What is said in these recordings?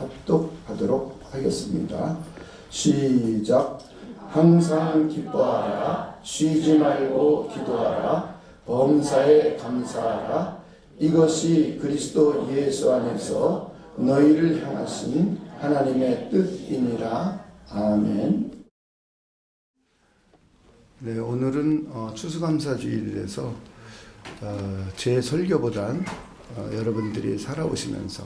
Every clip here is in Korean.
합독하도록 하겠습니다. 시작. 항상 기뻐하라. 쉬지 말고 기도하라. 범사에 감사하라. 이것이 그리스도 예수 안에서 너희를 향하신 하나님의 뜻이니라. 아멘. 네, 오늘은 추수감사주일에서 제 설교보단 여러분들이 살아오시면서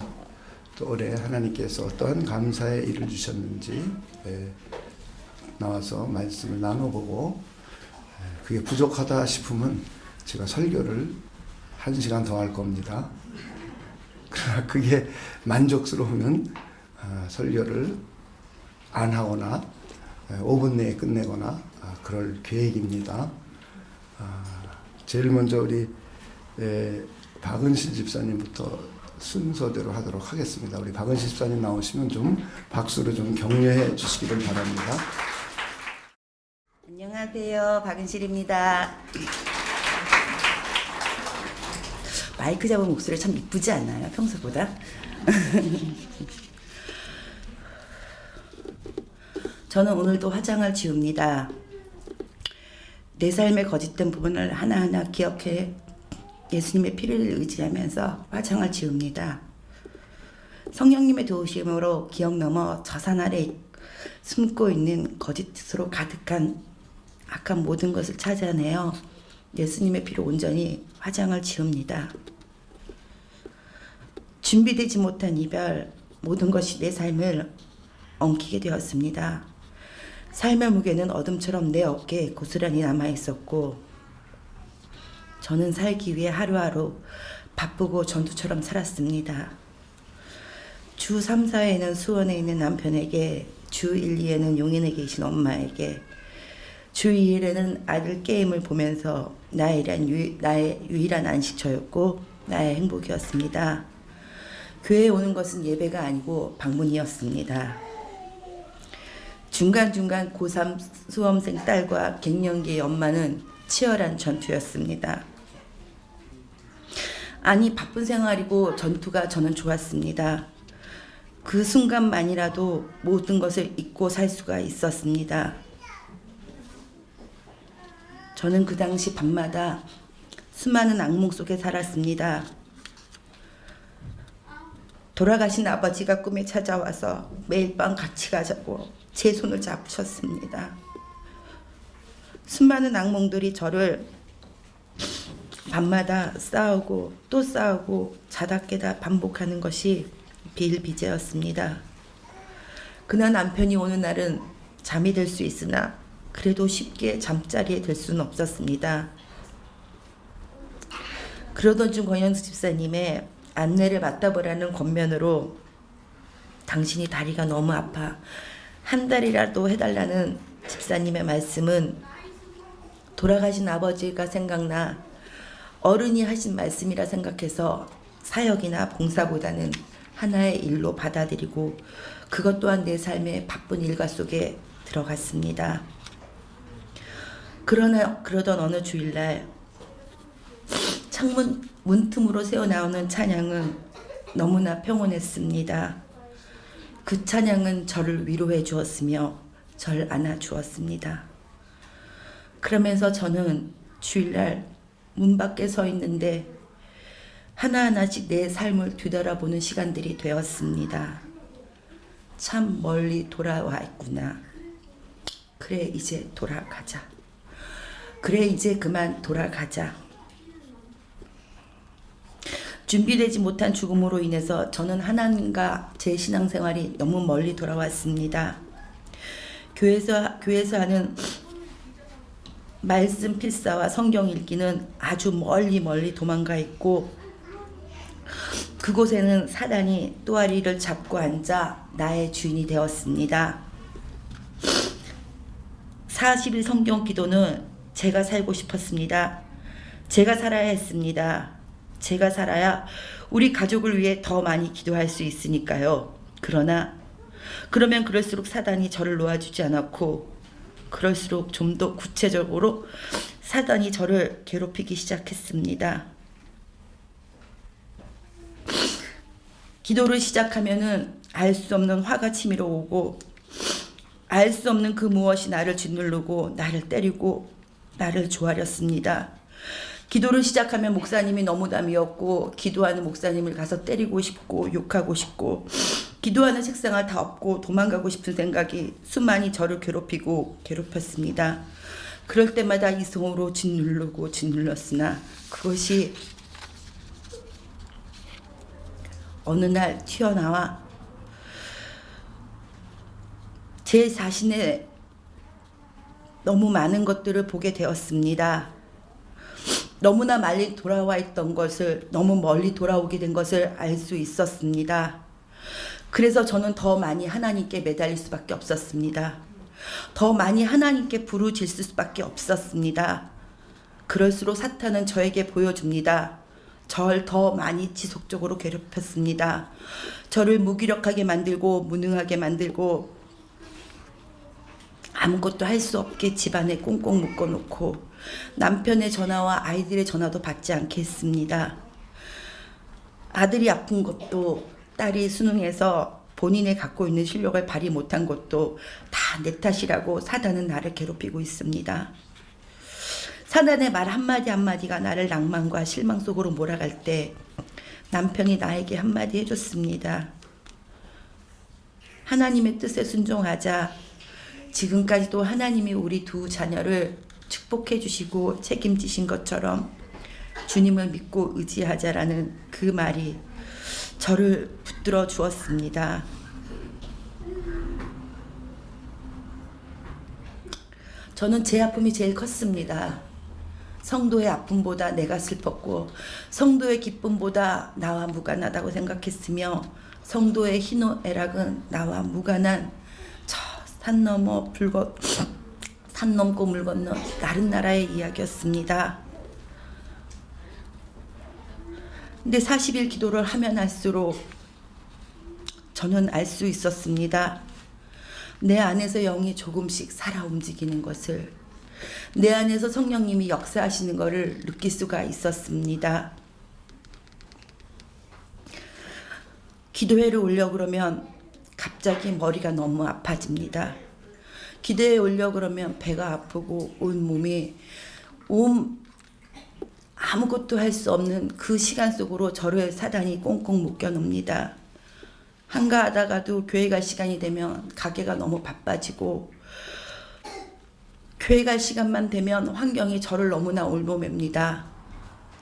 또 올해 하나님께서 어떠한 감사의 일을 주셨는지 나와서 말씀을 나눠보고, 그게 부족하다 싶으면 제가 설교를 1시간 더 할 겁니다. 그러나 그게 만족스러우면 설교를 안 하거나 5분 내에 끝내거나 그럴 계획입니다. 제일 먼저 우리 박은실 집사님부터 순서대로 하도록 하겠습니다. 우리 박은실 집사님 나오시면 좀 박수로 좀 격려해 주시기를 바랍니다. 안녕하세요, 박은실입니다. 마이크 잡은 목소리 참 이쁘지 않나요? 평소보다? 저는 오늘도 화장을 지웁니다. 내 삶의 거짓된 부분을 하나하나 기억해 예수님의 피를 의지하면서 화장을 지웁니다. 성령님의 도우심으로 기억 넘어 저산 아래 숨고 있는 거짓으로 가득한 악한 모든 것을 찾아내어 예수님의 피로 온전히 화장을 지웁니다. 준비되지 못한 이별, 모든 것이 내 삶을 엉키게 되었습니다. 삶의 무게는 어둠처럼 내 어깨에 고스란히 남아있었고, 저는 살기 위해 하루하루 바쁘고 전투처럼 살았습니다. 주 3, 4회는 수원에 있는 남편에게, 주 1, 2회는 용인에 계신 엄마에게, 주 2일에는 아들 게임을 보면서 나의 유일한 안식처였고 나의 행복이었습니다. 교회에 오는 것은 예배가 아니고 방문이었습니다. 중간중간 고3 수험생 딸과 갱년기의 엄마는 치열한 전투였습니다. 아니, 바쁜 생활이고 전투가 저는 좋았습니다. 그 순간만이라도 모든 것을 잊고 살 수가 있었습니다. 저는 그 당시 밤마다 수많은 악몽 속에 살았습니다. 돌아가신 아버지가 꿈에 찾아와서 매일 밤 같이 가자고 제 손을 잡으셨습니다. 수많은 악몽들이 저를 밤마다 싸우고 또 싸우고 자다 깨다 반복하는 것이 비일비재였습니다. 그날 남편이 오는 날은 잠이 들 수 있으나 그래도 쉽게 잠자리에 들 수는 없었습니다. 그러던 중 권현숙 집사님의 안내를 맡아보라는 권면으로 당신이 다리가 너무 아파 한 달이라도 해달라는 집사님의 말씀은 돌아가신 아버지가 생각나 어른이 하신 말씀이라 생각해서 사역이나 봉사보다는 하나의 일로 받아들이고 그것 또한 내 삶의 바쁜 일과 속에 들어갔습니다. 그러던 어느 주일날 창문 문틈으로 새어나오는 찬양은 너무나 평온했습니다. 그 찬양은 저를 위로해 주었으며 저를 안아 주었습니다. 그러면서 저는 주일날 문 밖에 서 있는데 하나하나씩 내 삶을 뒤돌아보는 시간들이 되었습니다. 참 멀리 돌아와 있구나. 그래, 이제 돌아가자. 그래, 이제 그만 돌아가자. 준비되지 못한 죽음으로 인해서 저는 하나님과 제 신앙생활이 너무 멀리 돌아왔습니다. 교회에서 하는 말씀 필사와 성경 읽기는 아주 멀리 도망가 있고, 그곳에는 사단이 또아리를 잡고 앉아 나의 주인이 되었습니다. 40일 성경 기도는 제가 살고 싶었습니다. 제가 살아야 했습니다. 제가 살아야 우리 가족을 위해 더 많이 기도할 수 있으니까요. 그러면 그럴수록 사단이 저를 놓아주지 않았고, 그럴수록 좀 더 구체적으로 사단이 저를 괴롭히기 시작했습니다. 기도를 시작하면은 알 수 없는 화가 치밀어 오고 알 수 없는 그 무엇이 나를 짓누르고 나를 때리고 나를 조아렸습니다. 기도를 시작하면 목사님이 너무나 미웠고 기도하는 목사님을 가서 때리고 싶고 욕하고 싶고 기도하는 책상을 다 엎고 도망가고 싶은 생각이 수많이 저를 괴롭혔습니다. 그럴 때마다 이성으로 짓눌렀으나 그것이 어느 날 튀어나와 제 자신의 너무 많은 것들을 보게 되었습니다. 너무나 멀리 돌아와 있던 것을, 너무 멀리 돌아오게 된 것을 알 수 있었습니다. 그래서 저는 더 많이 하나님께 매달릴 수밖에 없었습니다. 더 많이 하나님께 부르짖을 수밖에 없었습니다. 그럴수록 사탄은 저에게 보여줍니다. 절 더 많이 지속적으로 괴롭혔습니다. 저를 무기력하게 만들고 무능하게 만들고 아무것도 할 수 없게 집안에 꽁꽁 묶어놓고 남편의 전화와 아이들의 전화도 받지 않게 했습니다. 아들이 아픈 것도 딸이 수능에서 본인의 갖고 있는 실력을 발휘 못한 것도 다 내 탓이라고 사단은 나를 괴롭히고 있습니다. 사단의 말 한마디 한마디가 나를 낭만과 실망 속으로 몰아갈 때 남편이 나에게 한마디 해줬습니다. 하나님의 뜻에 순종하자. 지금까지도 하나님이 우리 두 자녀를 축복해 주시고 책임지신 것처럼 주님을 믿고 의지하자라는 그 말이 저를 붙들어 주었습니다. 저는 제 아픔이 제일 컸습니다. 성도의 아픔보다 내가 슬펐고 성도의 기쁨보다 나와 무관하다고 생각했으며 성도의 희노애락은 나와 무관한 저 산 넘고 물 건너 다른 나라의 이야기였습니다. 근데 40일 기도를 하면 할수록 저는 알 수 있었습니다. 내 안에서 영이 조금씩 살아 움직이는 것을, 내 안에서 성령님이 역사하시는 것을 느낄 수가 있었습니다. 기도회를 오려고 그러면 갑자기 머리가 너무 아파집니다. 기도회에 오려고 그러면 배가 아프고 온 몸이 아무것도 할 수 없는 그 시간 속으로 저를 사단이 꽁꽁 묶여 놓습니다. 한가하다가도 교회 갈 시간이 되면 가게가 너무 바빠지고 교회 갈 시간만 되면 환경이 저를 너무나 올보맵니다.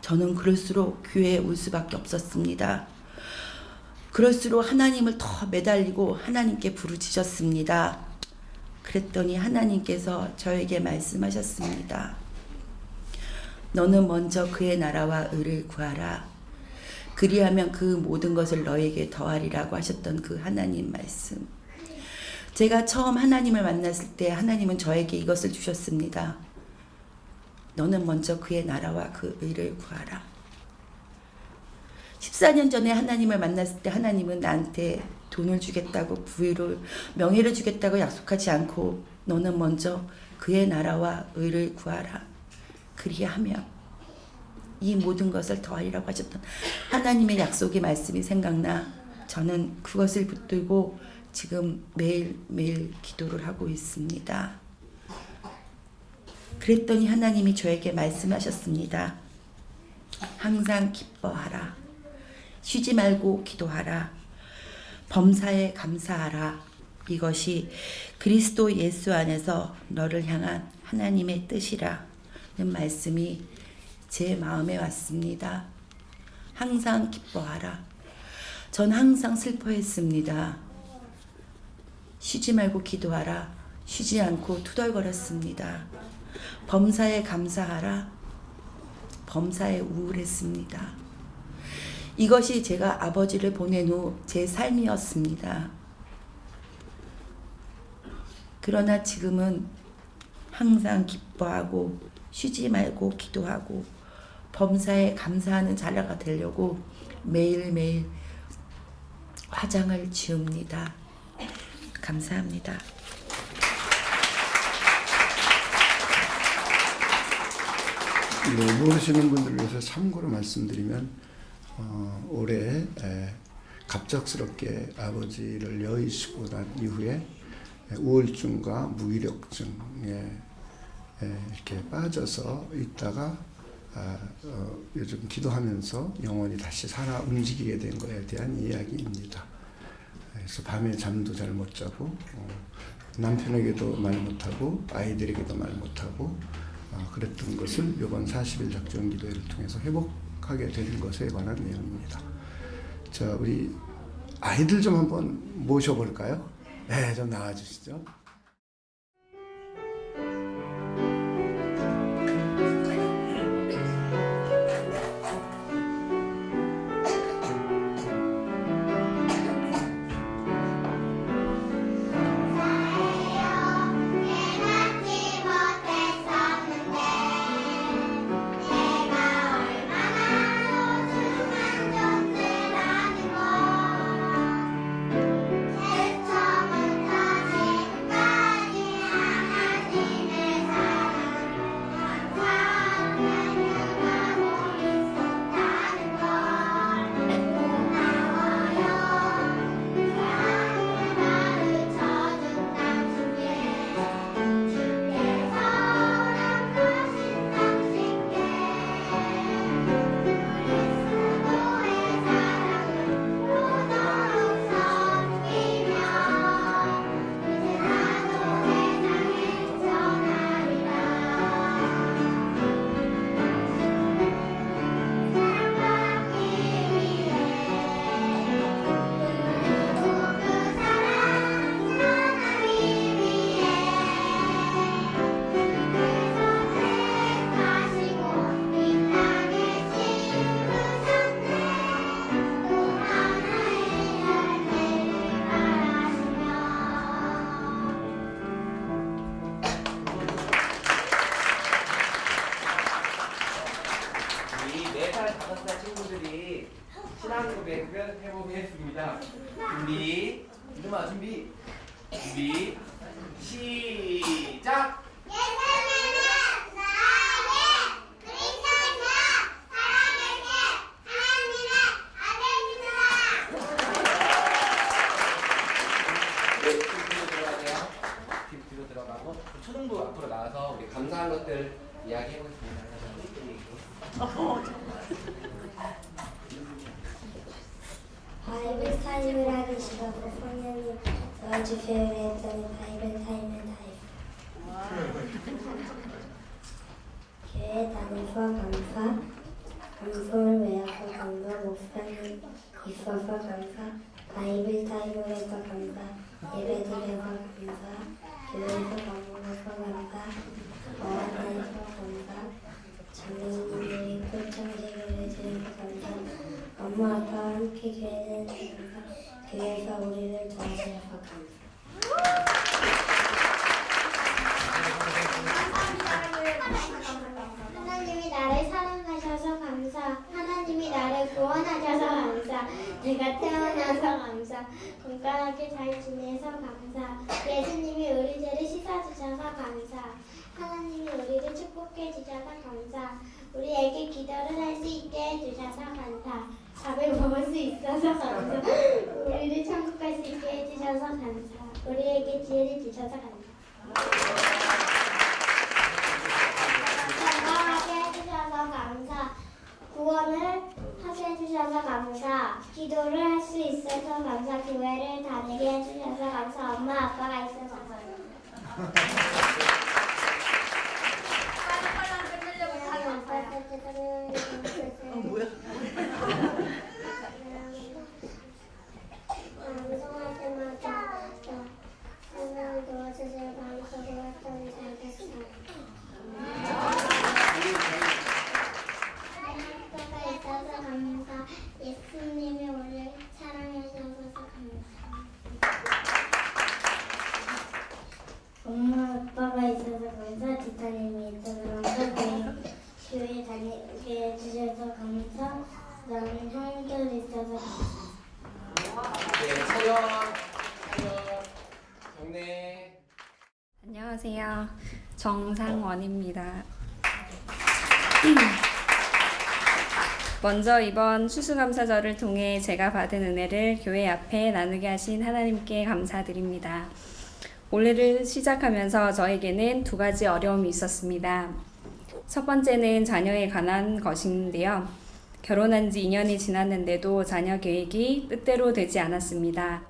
저는 그럴수록 교회에 올 수밖에 없었습니다. 그럴수록 하나님을 더 매달리고 하나님께 부르짖었습니다. 그랬더니 하나님께서 저에게 말씀하셨습니다. 너는 먼저 그의 나라와 의를 구하라. 그리하면 그 모든 것을 너에게 더하리라고 하셨던 그 하나님 말씀. 제가 처음 하나님을 만났을 때 하나님은 저에게 이것을 주셨습니다. 너는 먼저 그의 나라와 그 의를 구하라. 14년 전에 하나님을 만났을 때 하나님은 나한테 돈을 주겠다고 부유를 명예를 주겠다고 약속하지 않고 너는 먼저 그의 나라와 의를 구하라. 그리하면 이 모든 것을 더하리라고 하셨던 하나님의 약속의 말씀이 생각나 저는 그것을 붙들고 지금 매일매일 기도를 하고 있습니다. 그랬더니 하나님이 저에게 말씀하셨습니다. 항상 기뻐하라. 쉬지 말고 기도하라. 범사에 감사하라. 이것이 그리스도 예수 안에서 너를 향한 하나님의 뜻이라는 말씀이 제 마음에 왔습니다. 항상 기뻐하라. 전 항상 슬퍼했습니다. 쉬지 말고 기도하라. 쉬지 않고 투덜거렸습니다. 범사에 감사하라. 범사에 우울했습니다. 이것이 제가 아버지를 보낸 후 제 삶이었습니다. 그러나 지금은 항상 기뻐하고 쉬지 말고 기도하고 범사에 감사하는 자녀가 되려고 매일매일 화장을 지웁니다. 감사합니다. 네, 모르시는 분들을 위해서 참고로 말씀드리면 올해 갑작스럽게 아버지를 여의시고 난 이후에 우울증과 무기력증에 이렇게 빠져서 있다가 요즘 기도하면서 영혼이 다시 살아 움직이게 된 거에 대한 이야기입니다. 그래서 밤에 잠도 잘 못 자고 남편에게도 말 못하고 아이들에게도 말 못하고 그랬던 것을 이번 40일 작정 기도회를 통해서 회복하게 되는 것에 관한 내용입니다. 자, 우리 아이들 좀 한번 모셔볼까요? 네, 좀 나와주시죠. 신앙고백을 해보겠습니다. 준비, 이름아 준비, 시작! 예수님은 나에게 그리스도이며 사람에게 하나님의 아들이시다. 네, 팀 뒤로 들어가야 돼요. 팀 뒤로 들어가고 초등부 앞으로 나와서 우리 감사한 것들 이야기해보겠습니다. 바이블 타임을 하기 싫어서 성령님 도와주세요 했더니 바이블 타임을 다 했어요. 교회 다녀서 감사, 감성을 외워서 감사, 목사님 있어서 감사, 바이블 타임을 해서 감사, 예배드려서 감사, 교회에서 밥 먹어서 감사, 어안에서 감사, 장로님들이 꿀창제를 해주셔서 감사, 엄마 아빠와 함께 교회에 다니면서 교회에서 우리를 도와주셔서 감사. 하나님이 나를 사랑하셔서 감사. 하나님이 나를 구원하셔서 감사. 내가 태어나서 감사. 건강하게 잘 지내서 감사. 예수님이 우리 죄를 씻어주셔서 감사. 하나님이 우리를 축복해 주셔서 감사. 우리에게 기도를 할 수 있게 해주셔서 감사. 밥을 먹을 수 있어서 감사. 우리를 천국 갈 수 있게 해주셔서 감사. 우리에게 지혜를 주셔서 감사. 건강하게 해주셔서 감사. 구원을 하게 해주셔서 감사. 기도를 할 수 있어서 감사. 교회를 다니게 해주셔서 감사. 엄마 아빠가 있어서 감사. 뭐야? 방송할 때마다 하나님 도와주세요. 방송을 했더니 잘 됐어요. 아빠가 있어서 감사. 예수님이 우리를 사랑해주셔서 감사. 엄마 아빠가 있어서 감사. 지타님이 있어서 감사. 교회 다니게 해주셔서 감사. 나는 형들 있어서 감사. 네, 차렷, 경례. 안녕하세요. 정상원입니다. 먼저 이번 추수감사절을 통해 제가 받은 은혜를 교회 앞에 나누게 하신 하나님께 감사드립니다. 올해를 시작하면서 저에게는 두 가지 어려움이 있었습니다. 첫 번째는 자녀에 관한 것인데요. 결혼한 지 2년이 지났는데도 자녀 계획이 뜻대로 되지 않았습니다.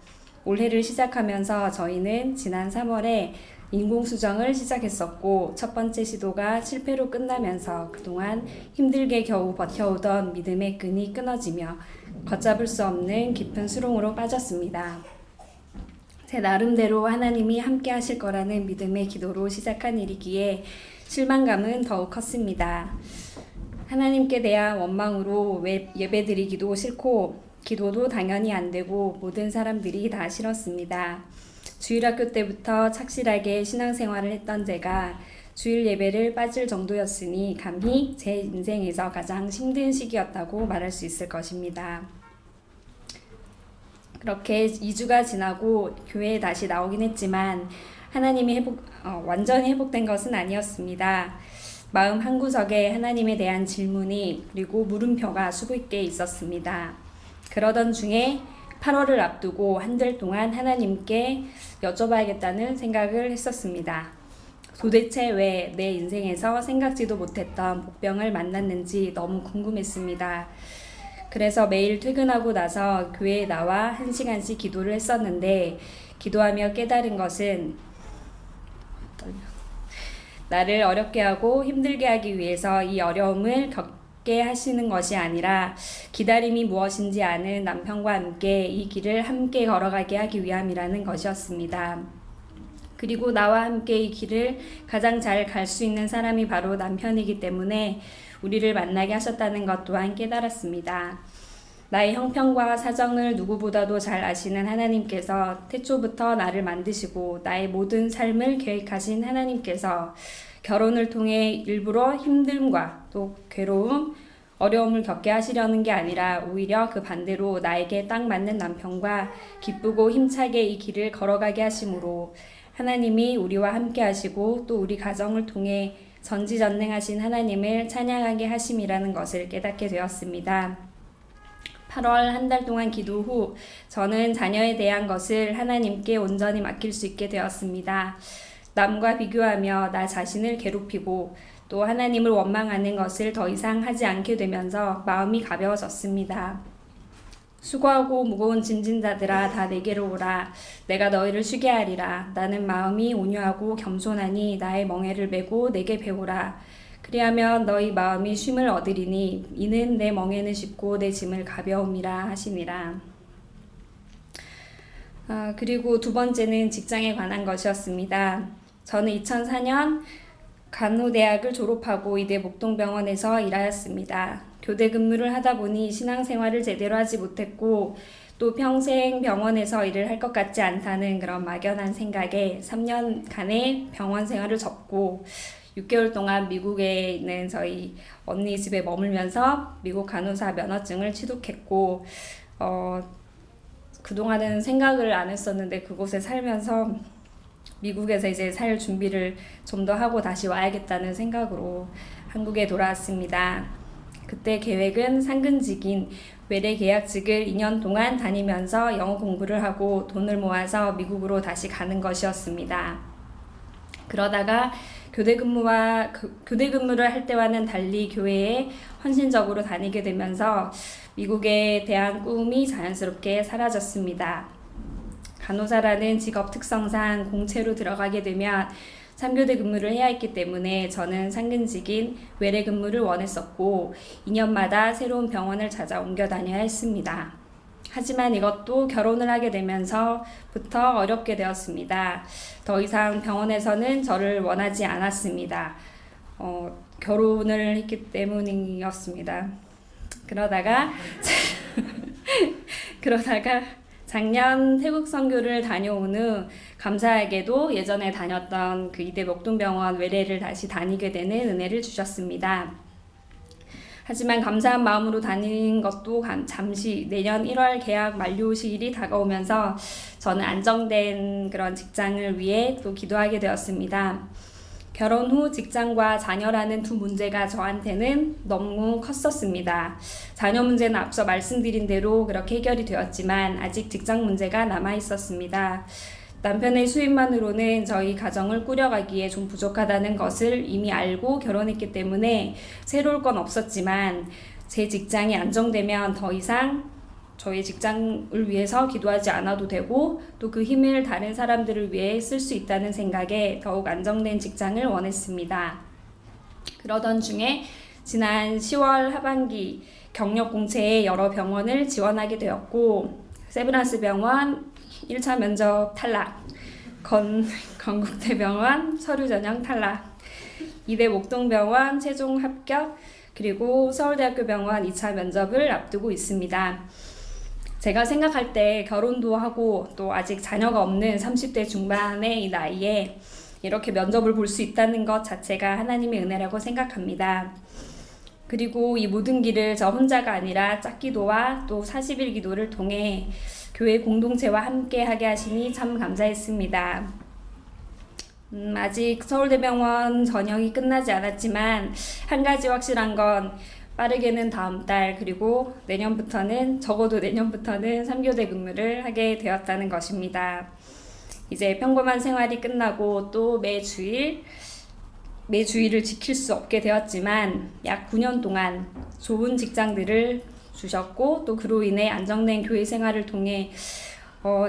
올해를 시작하면서 저희는 지난 3월에 인공수정을 시작했었고 첫 번째 시도가 실패로 끝나면서 그동안 힘들게 겨우 버텨오던 믿음의 끈이 끊어지며 걷잡을 수 없는 깊은 수렁으로 빠졌습니다. 제 나름대로 하나님이 함께 하실 거라는 믿음의 기도로 시작한 일이기에 실망감은 더욱 컸습니다. 하나님께 대한 원망으로 예배드리기도 싫고 기도도 당연히 안 되고 모든 사람들이 다 싫었습니다. 주일학교 때부터 착실하게 신앙생활을 했던 제가 주일 예배를 빠질 정도였으니 감히 제 인생에서 가장 힘든 시기였다고 말할 수 있을 것입니다. 그렇게 2주가 지나고 교회에 다시 나오긴 했지만 하나님이 완전히 회복된 것은 아니었습니다. 마음 한구석에 하나님에 대한 질문이 그리고 물음표가 수북게 있었습니다. 그러던 중에 8월을 앞두고 한 달 동안 하나님께 여쭤봐야겠다는 생각을 했었습니다. 도대체 왜 내 인생에서 생각지도 못했던 복병을 만났는지 너무 궁금했습니다. 그래서 매일 퇴근하고 나서 교회에 나와 1시간씩 기도를 했었는데 기도하며 깨달은 것은 나를 어렵게 하고 힘들게 하기 위해서 이 어려움을 겪게 하시는 것이 아니라 기다림이 무엇인지 아는 남편과 함께 이 길을 함께 걸어가게 하기 위함이라는 것이었습니다. 그리고 나와 함께 이 길을 가장 잘 갈 수 있는 사람이 바로 남편이기 때문에 우리를 만나게 하셨다는 것 또한 깨달았습니다. 나의 형편과 사정을 누구보다도 잘 아시는 하나님께서 태초부터 나를 만드시고 나의 모든 삶을 계획하신 하나님께서 결혼을 통해 일부러 힘듦과 또 괴로움, 어려움을 겪게 하시려는 게 아니라 오히려 그 반대로 나에게 딱 맞는 남편과 기쁘고 힘차게 이 길을 걸어가게 하심으로 하나님이 우리와 함께 하시고 또 우리 가정을 통해 전지전능하신 하나님을 찬양하게 하심이라는 것을 깨닫게 되었습니다. 8월 한 달 동안 기도 후 저는 자녀에 대한 것을 하나님께 온전히 맡길 수 있게 되었습니다. 남과 비교하며 나 자신을 괴롭히고 또 하나님을 원망하는 것을 더 이상 하지 않게 되면서 마음이 가벼워졌습니다. 수고하고 무거운 짐진 자들아 다 내게로 오라. 내가 너희를 쉬게 하리라. 나는 마음이 온유하고 겸손하니 나의 멍에를 메고 내게 배우라. 그리하면 너희 마음이 쉼을 얻으리니 이는 내 멍에는 쉽고 내 짐을 가벼움이라 하시니라. 그리고 두 번째는 직장에 관한 것이었습니다. 저는 2004년 간호대학을 졸업하고 이대 목동병원에서 일하였습니다. 교대 근무를 하다 보니 신앙생활을 제대로 하지 못했고 또 평생 병원에서 일을 할 것 같지 않다는 그런 막연한 생각에 3년간의 병원 생활을 접고 6개월 동안 미국에 있는 저희 언니 집에 머물면서 미국 간호사 면허증을 취득했고 그동안은 생각을 안 했었는데 그곳에 살면서 미국에서 이제 살 준비를 좀 더 하고 다시 와야겠다는 생각으로 한국에 돌아왔습니다. 그때 계획은 상근직인 외래 계약직을 2년 동안 다니면서 영어 공부를 하고 돈을 모아서 미국으로 다시 가는 것이었습니다. 그러다가 교대 근무를 할 때와는 달리 교회에 헌신적으로 다니게 되면서 미국에 대한 꿈이 자연스럽게 사라졌습니다. 간호사라는 직업 특성상 공채로 들어가게 되면 3교대 근무를 해야 했기 때문에 저는 상근직인 외래 근무를 원했었고 2년마다 새로운 병원을 찾아 옮겨 다녀야 했습니다. 하지만 이것도 결혼을 하게 되면서부터 어렵게 되었습니다. 더 이상 병원에서는 저를 원하지 않았습니다. 결혼을 했기 때문이었습니다. 그러다가 작년 태국 선교를 다녀온 후 감사하게도 예전에 다녔던 그 이대 목동병원 외래를 다시 다니게 되는 은혜를 주셨습니다. 하지만 감사한 마음으로 다니는 것도 잠시 내년 1월 계약 만료 시일이 다가오면서 저는 안정된 그런 직장을 위해 또 기도하게 되었습니다. 결혼 후 직장과 자녀라는 두 문제가 저한테는 너무 컸었습니다. 자녀 문제는 앞서 말씀드린 대로 그렇게 해결이 되었지만 아직 직장 문제가 남아 있었습니다. 남편의 수입만으로는 저희 가정을 꾸려가기에 좀 부족하다는 것을 이미 알고 결혼했기 때문에 새로울 건 없었지만 제 직장이 안정되면 더 이상 저희 직장을 위해서 기도하지 않아도 되고 또 그 힘을 다른 사람들을 위해 쓸 수 있다는 생각에 더욱 안정된 직장을 원했습니다. 그러던 중에 지난 10월 하반기 경력 공채에 여러 병원을 지원하게 되었고 세브란스 병원 1차 면접 탈락, 건국대병원 서류 전형 탈락, 이대 목동병원 최종 합격, 그리고 서울대학교 병원 2차 면접을 앞두고 있습니다. 제가 생각할 때 결혼도 하고 또 아직 자녀가 없는 30대 중반의 이 나이에 이렇게 면접을 볼 수 있다는 것 자체가 하나님의 은혜라고 생각합니다. 그리고 이 모든 길을 저 혼자가 아니라 짝기도와 또 40일 기도를 통해 교회 공동체와 함께 하게 하시니 참 감사했습니다. 아직 서울대병원 전형이 끝나지 않았지만 한 가지 확실한 건 빠르게는 다음 달 그리고 적어도 내년부터는 3교대 근무를 하게 되었다는 것입니다. 이제 평범한 생활이 끝나고 또 매주일을 지킬 수 없게 되었지만 약 9년 동안 좋은 직장들을 주셨고 또 그로 인해 안정된 교회 생활을 통해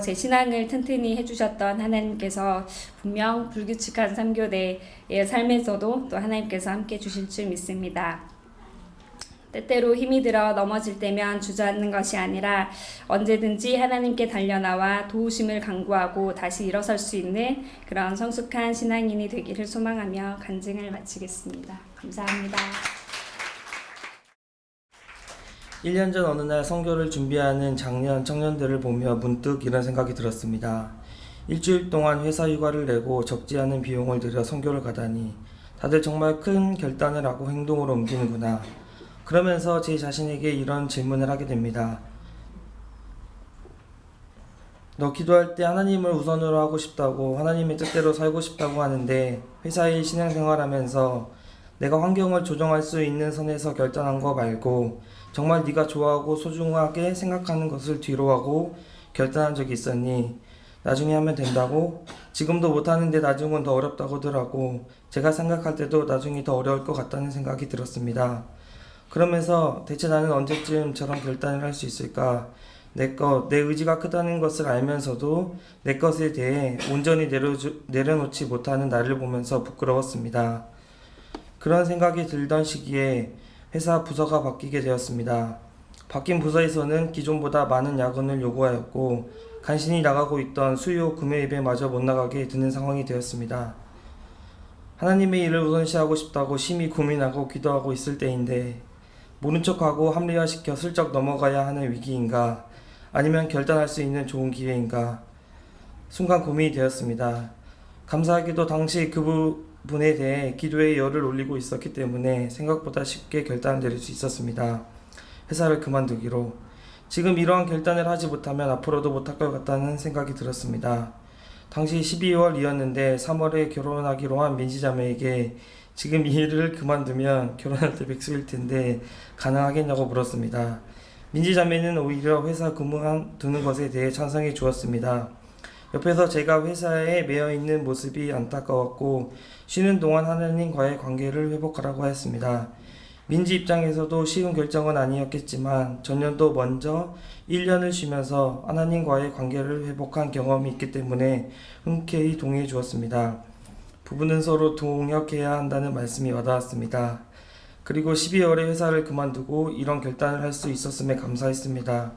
제 신앙을 튼튼히 해주셨던 하나님께서 분명 불규칙한 3교대의 삶에서도 또 하나님께서 함께 주실 줄 믿습니다. 때때로 힘이 들어 넘어질 때면 주저앉는 것이 아니라 언제든지 하나님께 달려나와 도우심을 간구하고 다시 일어설 수 있는 그런 성숙한 신앙인이 되기를 소망하며 간증을 마치겠습니다. 감사합니다. 1년 전 어느 날 선교를 준비하는 장년 청년들을 보며 문득 이런 생각이 들었습니다. 일주일 동안 회사 휴가를 내고 적지 않은 비용을 들여 선교를 가다니 다들 정말 큰 결단을 하고 행동으로 옮기는구나. 그러면서 제 자신에게 이런 질문을 하게 됩니다. 너 기도할 때 하나님을 우선으로 하고 싶다고 하나님의 뜻대로 살고 싶다고 하는데 회사일 신앙생활하면서 내가 환경을 조정할 수 있는 선에서 결단한 거 말고 정말 네가 좋아하고 소중하게 생각하는 것을 뒤로하고 결단한 적이 있었니? 나중에 하면 된다고? 지금도 못하는데 나중은 더 어렵다고더라고. 제가 생각할 때도 나중이 더 어려울 것 같다는 생각이 들었습니다. 그러면서 대체 나는 언제쯤 저런 결단을 할 수 있을까? 내 의지가 크다는 것을 알면서도 내 것에 대해 온전히 내려놓지 못하는 나를 보면서 부끄러웠습니다. 그런 생각이 들던 시기에 회사 부서가 바뀌게 되었습니다. 바뀐 부서에서는 기존보다 많은 야근을 요구하였고 간신히 나가고 있던 수요 구매 예배마저 못 나가게 되는 상황이 되었습니다. 하나님의 일을 우선시하고 싶다고 심히 고민하고 기도하고 있을 때인데 모른 척하고 합리화시켜 슬쩍 넘어가야 하는 위기인가 아니면 결단할 수 있는 좋은 기회인가 순간 고민이 되었습니다. 감사하게도 당시 그분에 대해 기도의 열을 올리고 있었기 때문에 생각보다 쉽게 결단을 내릴 수 있었습니다. 회사를 그만두기로. 지금 이러한 결단을 하지 못하면 앞으로도 못할 것 같다는 생각이 들었습니다. 당시 12월이었는데 3월에 결혼하기로 한 민지자매에게 지금 이 일을 그만두면 결혼할 때 백수일 텐데 가능하겠냐고 물었습니다. 민지자매는 오히려 회사 그만두는 것에 대해 찬성해 주었습니다. 옆에서 제가 회사에 매여있는 모습이 안타까웠고 쉬는 동안 하나님과의 관계를 회복하라고 하였습니다. 민지 입장에서도 쉬운 결정은 아니었겠지만 전년도 먼저 1년을 쉬면서 하나님과의 관계를 회복한 경험이 있기 때문에 흔쾌히 동의해 주었습니다. 부부는 서로 동역해야 한다는 말씀이 와닿았습니다. 그리고 12월에 회사를 그만두고 이런 결단을 할 수 있었음에 감사했습니다.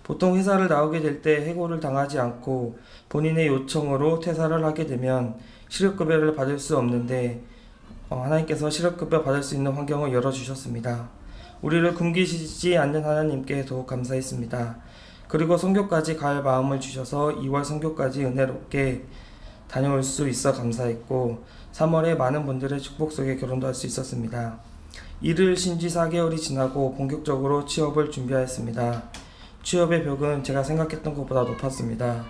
보통 회사를 나오게 될 때 해고를 당하지 않고 본인의 요청으로 퇴사를 하게 되면 실업급여를 받을 수 없는데 하나님께서 실업급여 받을 수 있는 환경을 열어주셨습니다. 우리를 굶기시지 않는 하나님께 더욱 감사했습니다. 그리고 선교까지 갈 마음을 주셔서 2월 선교까지 은혜롭게 다녀올 수 있어 감사했고 3월에 많은 분들의 축복 속에 결혼도 할 수 있었습니다. 일을 쉰 지 4개월이 지나고 본격적으로 취업을 준비하였습니다. 취업의 벽은 제가 생각했던 것보다 높았습니다.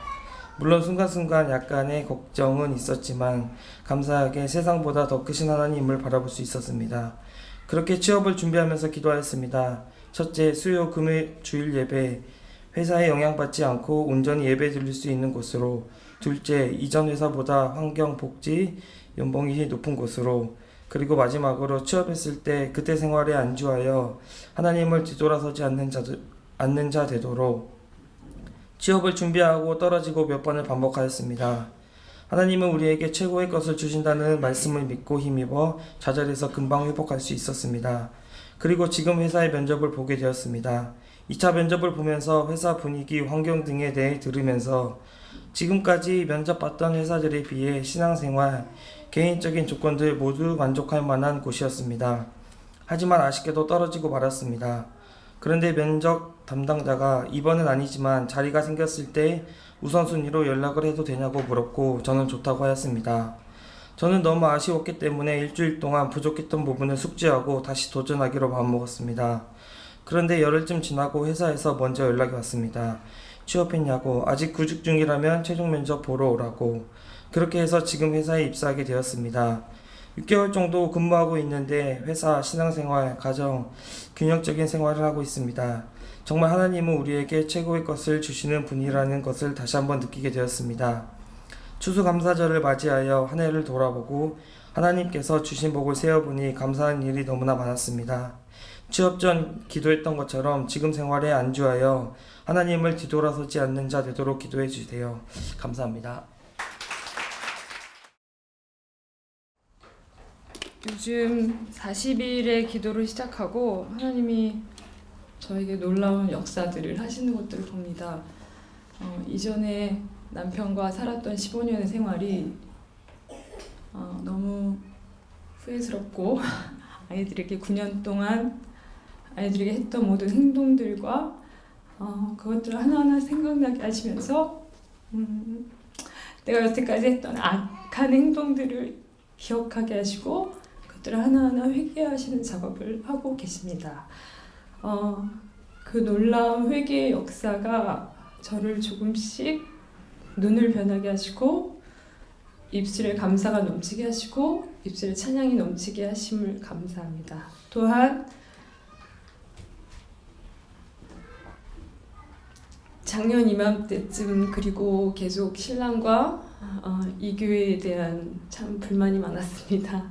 물론 순간순간 약간의 걱정은 있었지만 감사하게 세상보다 더 크신 하나님을 바라볼 수 있었습니다. 그렇게 취업을 준비하면서 기도하였습니다. 첫째, 수요 금요 주일 예배, 회사에 영향받지 않고 온전히 예배 드릴 수 있는 곳으로. 둘째, 이전 회사보다 환경, 복지, 연봉이 높은 곳으로. 그리고 마지막으로 취업했을 때 그때 생활에 안주하여 하나님을 뒤돌아서지 않는 자 되도록. 취업을 준비하고 떨어지고 몇 번을 반복하였습니다. 하나님은 우리에게 최고의 것을 주신다는 말씀을 믿고 힘입어 좌절해서 금방 회복할 수 있었습니다. 그리고 지금 회사의 면접을 보게 되었습니다. 2차 면접을 보면서 회사 분위기, 환경 등에 대해 들으면서 지금까지 면접 봤던 회사들에 비해 신앙생활, 개인적인 조건들 모두 만족할 만한 곳이었습니다. 하지만 아쉽게도 떨어지고 말았습니다. 그런데 면접 담당자가 이번은 아니지만 자리가 생겼을 때 우선순위로 연락을 해도 되냐고 물었고 저는 좋다고 하였습니다. 저는 너무 아쉬웠기 때문에 일주일 동안 부족했던 부분을 숙지하고 다시 도전하기로 마음먹었습니다. 그런데 열흘쯤 지나고 회사에서 먼저 연락이 왔습니다. 취업했냐고, 아직 구직 중이라면 최종 면접 보러 오라고. 그렇게 해서 지금 회사에 입사하게 되었습니다. 6개월 정도 근무하고 있는데 회사, 신앙생활, 가정, 균형적인 생활을 하고 있습니다. 정말 하나님은 우리에게 최고의 것을 주시는 분이라는 것을 다시 한번 느끼게 되었습니다. 추수감사절을 맞이하여 한 해를 돌아보고 하나님께서 주신 복을 세어보니 감사한 일이 너무나 많았습니다. 취업 전 기도했던 것처럼 지금 생활에 안주하여 하나님을 뒤돌아서지 않는 자 되도록 기도해 주세요. 감사합니다. 요즘 40일의 기도를 시작하고 하나님이 저에게 놀라운 역사들을 하시는 것들을 봅니다. 이전에 남편과 살았던 15년의 생활이 너무 후회스럽고 아이들에게 9년 동안 아이들에게 했던 모든 행동들과 그것들을 하나하나 생각나게 하시면서 내가 여태까지 했던 악한 행동들을 기억하게 하시고 그것들을 하나하나 회개하시는 작업을 하고 계십니다. 그 놀라운 회개의 역사가 저를 조금씩 눈을 변하게 하시고 입술에 감사가 넘치게 하시고 입술에 찬양이 넘치게 하심을 감사합니다. 또한 작년 이맘때쯤 그리고 계속 신랑과 이 교회에 대한 참 불만이 많았습니다.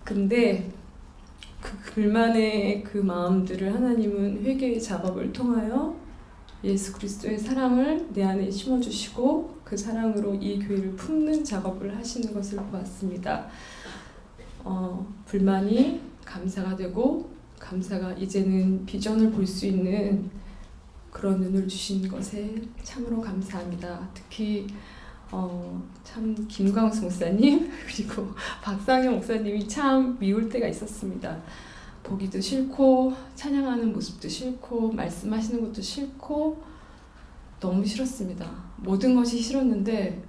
근데 그 불만의 그 마음들을 하나님은 회개의 작업을 통하여 예수 그리스도의 사랑을 내 안에 심어주시고 그 사랑으로 이 교회를 품는 작업을 하시는 것을 보았습니다. 불만이 감사가 되고 감사가 이제는 비전을 볼 수 있는 그런 눈을 주신 것에 참으로 감사합니다. 특히 참 김광수 목사님 그리고 박상현 목사님이 참 미울 때가 있었습니다. 보기도 싫고 찬양하는 모습도 싫고 말씀하시는 것도 싫고 너무 싫었습니다. 모든 것이 싫었는데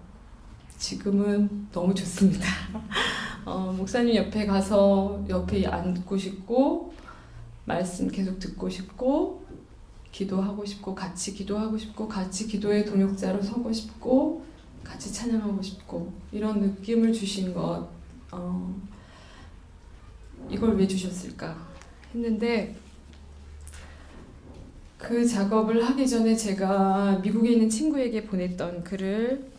지금은 너무 좋습니다. 목사님 옆에 가서 옆에 앉고 싶고 말씀 계속 듣고 싶고 기도하고 싶고 같이 기도하고 싶고 같이 기도의 동역자로 서고 싶고 같이 찬양하고 싶고 이런 느낌을 주신 것 이걸 왜 주셨을까 했는데 그 작업을 하기 전에 제가 미국에 있는 친구에게 보냈던 글을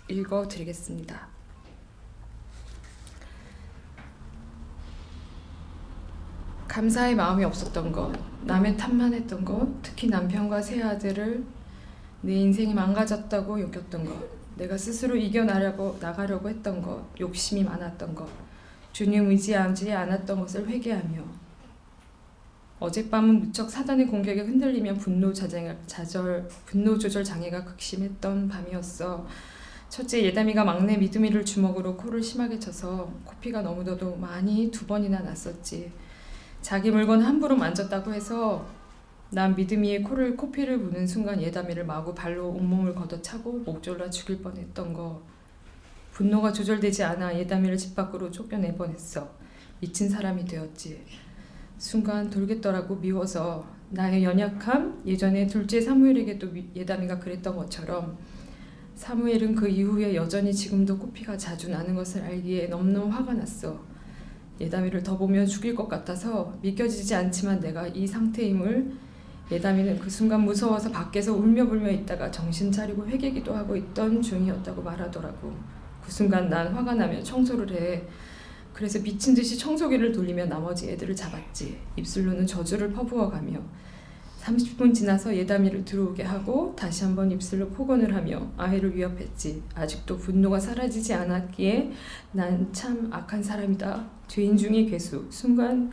읽어드리겠습니다. 감사의 마음이 없었던 것, 남의 탓만 했던 것, 특히 남편과 새 아들을 내 인생이 망가졌다고 여겼던 것, 내가 스스로 나가려고 했던 것, 욕심이 많았던 것, 주님 의지하지 않았던 것을 회개하며 어젯밤은 무척 사단의 공격에 흔들리며 분노 조절 장애가 극심했던 밤이었어. 첫째, 예담이가 막내 믿음이를 주먹으로 코를 심하게 쳐서 코피가 너무나도 많이 2번이나 났었지. 자기 물건 함부로 만졌다고 해서 난 믿음이의 코피를 부는 순간 예담이를 마구 발로 온몸을 걷어차고 목 졸라 죽일 뻔했던 거. 분노가 조절되지 않아 예담이를 집 밖으로 쫓겨낼 뻔했어. 미친 사람이 되었지. 순간 돌겠더라고 미워서 나의 연약함, 예전에 둘째 사무엘에게도 예담이가 그랬던 것처럼 사무엘은 그 이후에 여전히 지금도 코피가 자주 나는 것을 알기에 너무너무 화가 났어. 예담이를 더 보면 죽일 것 같아서 믿겨지지 않지만 내가 이 상태임을 예담이는 그 순간 무서워서 밖에서 울며불며 있다가 정신 차리고 회개기도 하고 있던 중이었다고 말하더라고. 그 순간 난 화가 나면 청소를 해. 그래서 미친 듯이 청소기를 돌리며 나머지 애들을 잡았지. 입술로는 저주를 퍼부어가며 30분 지나서 예담이를 들어오게 하고 다시 한번 입술로 폭언을 하며 아이를 위협했지. 아직도 분노가 사라지지 않았기에 난 참 악한 사람이다. 죄인 중의 괴수. 순간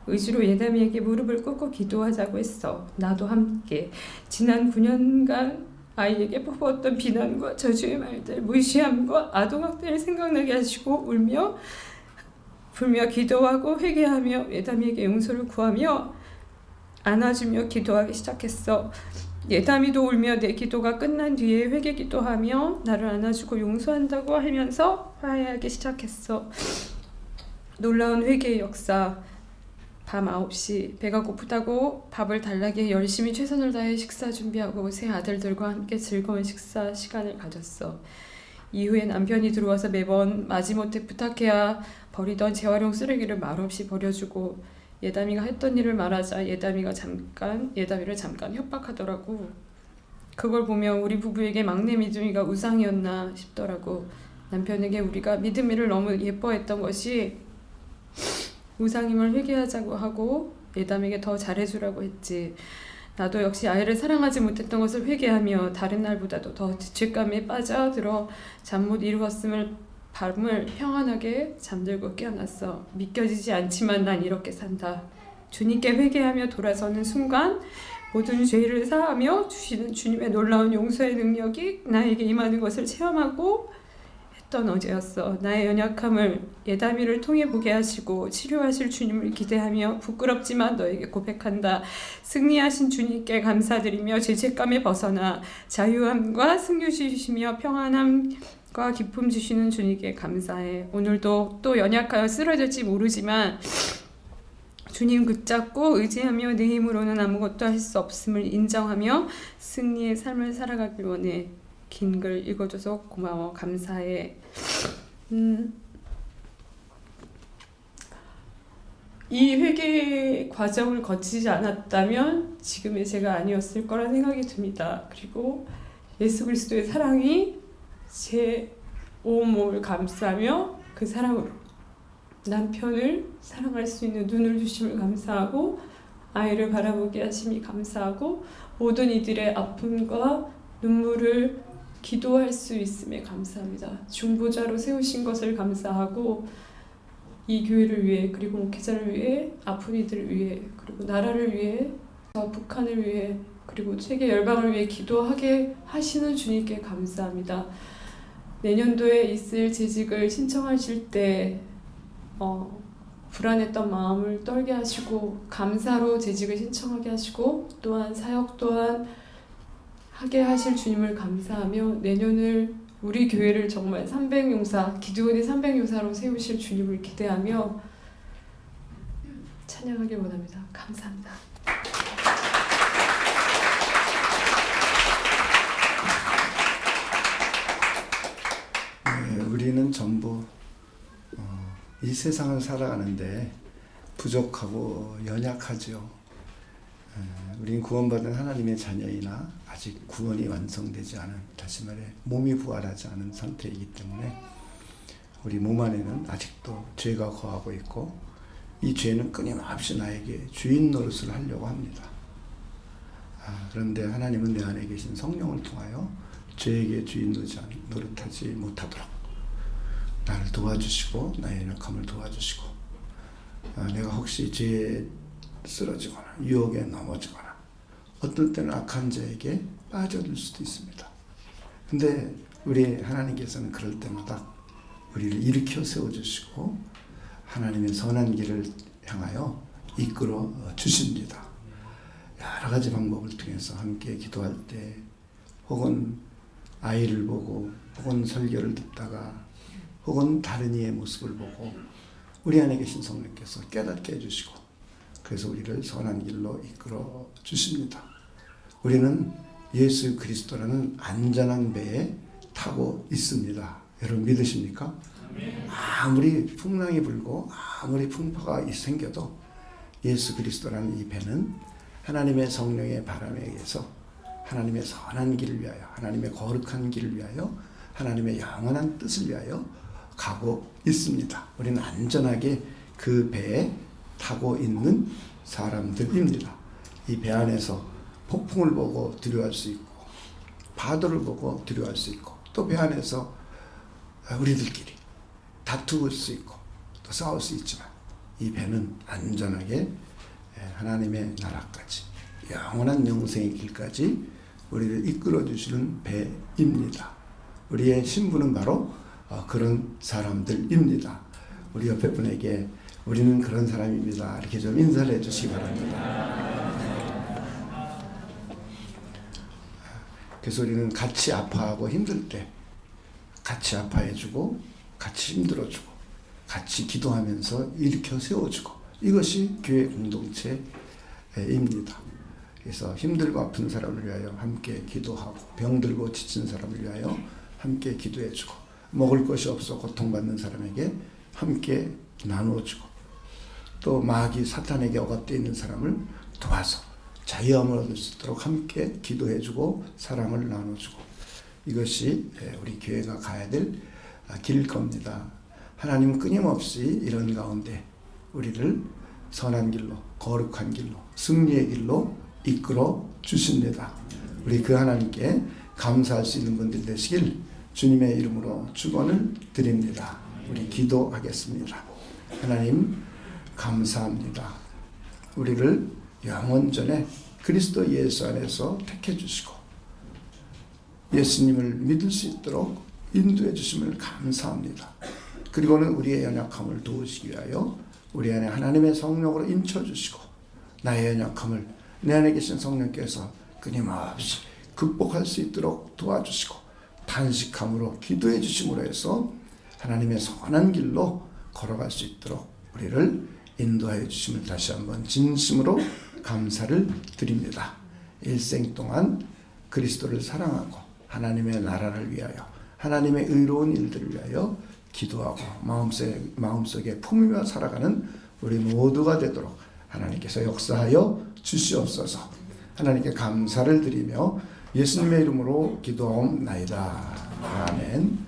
의지로 예담이에게 무릎을 꿇고 기도하자고 했어. 나도 함께. 지난 9년간 아이에게 퍼부었던 비난과 저주의 말들, 무시함과 아동학대를 생각나게 하시고 울며 불며 기도하고 회개하며 예담이에게 용서를 구하며 안아주며 기도하기 시작했어. 예담이도 울며 내 기도가 끝난 뒤에 회개 기도하며 나를 안아주고 용서한다고 하면서 화해하기 시작했어. 놀라운 회개의 역사. 밤 9시 배가 고프다고 밥을 달라게 열심히 최선을 다해 식사 준비하고 세 아들들과 함께 즐거운 식사 시간을 가졌어. 이후에 남편이 들어와서 매번 마지못해 부탁해야 버리던 재활용 쓰레기를 말없이 버려주고 예담이가 했던 일을 말하자 예담이를 잠깐 협박하더라고. 그걸 보면 우리 부부에게 막내 믿음이가 우상이었나 싶더라고. 남편에게 우리가 믿음이를 너무 예뻐했던 것이 우상임을 회개하자고 하고 예담에게 더 잘해주라고 했지. 나도 역시 아이를 사랑하지 못했던 것을 회개하며 다른 날보다도 더 죄책감에 빠져들어 잠 못 이루었음을 밤을 평안하게 잠들고 깨어났어. 믿겨지지 않지만 난 이렇게 산다. 주님께 회개하며 돌아서는 순간 모든 죄를 사하며 주시는 주님의 놀라운 용서의 능력이 나에게 임하는 것을 체험하고 했던 어제였어. 나의 연약함을 예담이를 통해 보게 하시고 치료하실 주님을 기대하며 부끄럽지만 너에게 고백한다. 승리하신 주님께 감사드리며 죄책감에 벗어나 자유함과 승리 주시며 평안함과 기쁨 주시는 주님께 감사해. 오늘도 또 연약하여 쓰러질지 모르지만 주님 붙잡고 의지하며 내 힘으로는 아무것도 할 수 없음을 인정하며 승리의 삶을 살아가길 원해. 긴 글 읽어줘서 고마워. 감사해. 이 회개 과정을 거치지 않았다면 지금의 제가 아니었을 거란 생각이 듭니다. 그리고 예수 그리스도의 사랑이 제 온몸을 감싸며 그 사랑으로 남편을 사랑할 수 있는 눈을 주심을 감사하고 아이를 바라보게 하심이 감사하고 모든 이들의 아픔과 눈물을 기도할 수 있음에 감사합니다. 중보자로 세우신 것을 감사하고 이 교회를 위해 그리고 목회자를 위해 아픈 이들을 위해 그리고 나라를 위해 북한을 위해 그리고 세계 열방을 위해 기도하게 하시는 주님께 감사합니다. 내년도에 있을 재직을 신청하실 때 불안했던 마음을 떨게 하시고 감사로 재직을 신청하게 하시고 또한 사역 또한 하게 하실 주님을 감사하며 내년을 우리 교회를 정말 300용사, 기드온의 300용사로 세우실 주님을 기대하며 찬양하길 원합니다. 감사합니다. 네, 우리는 전부 이 세상을 살아가는데 부족하고 연약하죠. 우리는 구원받은 하나님의 자녀이나 아직 구원이 완성되지 않은, 다시 말해 몸이 부활하지 않은 상태이기 때문에 우리 몸 안에는 아직도 죄가 거하고 있고 이 죄는 끊임없이 나에게 주인 노릇을 하려고 합니다. 그런데 하나님은 내 안에 계신 성령을 통하여 죄에게 주인 노릇하지 못하도록 나를 도와주시고 나의 연약함을 도와주시고 내가 혹시 죄에 쓰러지거나 유혹에 넘어지거나 어떨 때는 악한 자에게 빠져들 수도 있습니다. 근데 우리 하나님께서는 그럴 때마다 우리를 일으켜 세워주시고 하나님의 선한 길을 향하여 이끌어 주십니다. 여러 가지 방법을 통해서 함께 기도할 때 혹은 아이를 보고 혹은 설교를 듣다가 혹은 다른 이의 모습을 보고 우리 안에 계신 성령께서 깨닫게 해주시고 그래서 우리를 선한 길로 이끌어 주십니다. 우리는 예수 그리스도라는 안전한 배에 타고 있습니다. 여러분 믿으십니까? 아무리 풍랑이 불고 아무리 풍파가 생겨도 예수 그리스도라는 이 배는 하나님의 성령의 바람에 의해서 하나님의 선한 길을 위하여, 하나님의 거룩한 길을 위하여, 하나님의 영원한 뜻을 위하여 가고 있습니다. 우리는 안전하게 그 배에 타고 있는 사람들입니다. 이 배 안에서 폭풍을 보고 두려워할 수 있고, 파도를 보고 두려워할 수 있고, 또 배 안에서 우리들끼리 다투을 수 있고 또 싸울 수 있지만 이 배는 안전하게 하나님의 나라까지, 영원한 영생의 길까지 우리를 이끌어 주시는 배입니다. 우리의 신분은 바로 그런 사람들입니다. 우리 옆에 분에게 우리는 그런 사람입니다, 이렇게 좀 인사를 해주시기 바랍니다. 그래서 우리는 같이 아파하고 힘들 때 같이 아파해주고 같이 힘들어주고 같이 기도하면서 일으켜 세워주고, 이것이 교회 공동체입니다. 그래서 힘들고 아픈 사람을 위하여 함께 기도하고, 병들고 지친 사람을 위하여 함께 기도해주고, 먹을 것이 없어 고통받는 사람에게 함께 나누어주고, 또 마귀 사탄에게 억압되어 있는 사람을 도와서 자유함을 얻을 수 있도록 함께 기도해주고 사랑을 나눠주고, 이것이 우리 교회가 가야 될 길일 겁니다. 하나님은 끊임없이 이런 가운데 우리를 선한 길로, 거룩한 길로, 승리의 길로 이끌어 주십니다. 우리 그 하나님께 감사할 수 있는 분들 되시길 주님의 이름으로 축원을 드립니다. 우리 기도하겠습니다. 하나님 감사합니다. 우리를 영원전에 그리스도 예수 안에서 택해 주시고 예수님을 믿을 수 있도록 인도해 주심을 감사합니다. 그리고는 우리의 연약함을 도우시기 위하여 우리 안에 하나님의 성령으로 인쳐 주시고, 나의 연약함을 내 안에 계신 성령께서 끊임없이 극복할 수 있도록 도와주시고, 단식함으로 기도해 주심으로 해서 하나님의 선한 길로 걸어갈 수 있도록 우리를 인도하여 주심을 다시 한번 진심으로 감사를 드립니다. 일생 동안 그리스도를 사랑하고 하나님의 나라를 위하여, 하나님의 의로운 일들을 위하여 기도하고 마음속에 품으며 살아가는 우리 모두가 되도록 하나님께서 역사하여 주시옵소서. 하나님께 감사를 드리며 예수님의 이름으로 기도하옵나이다. 아멘.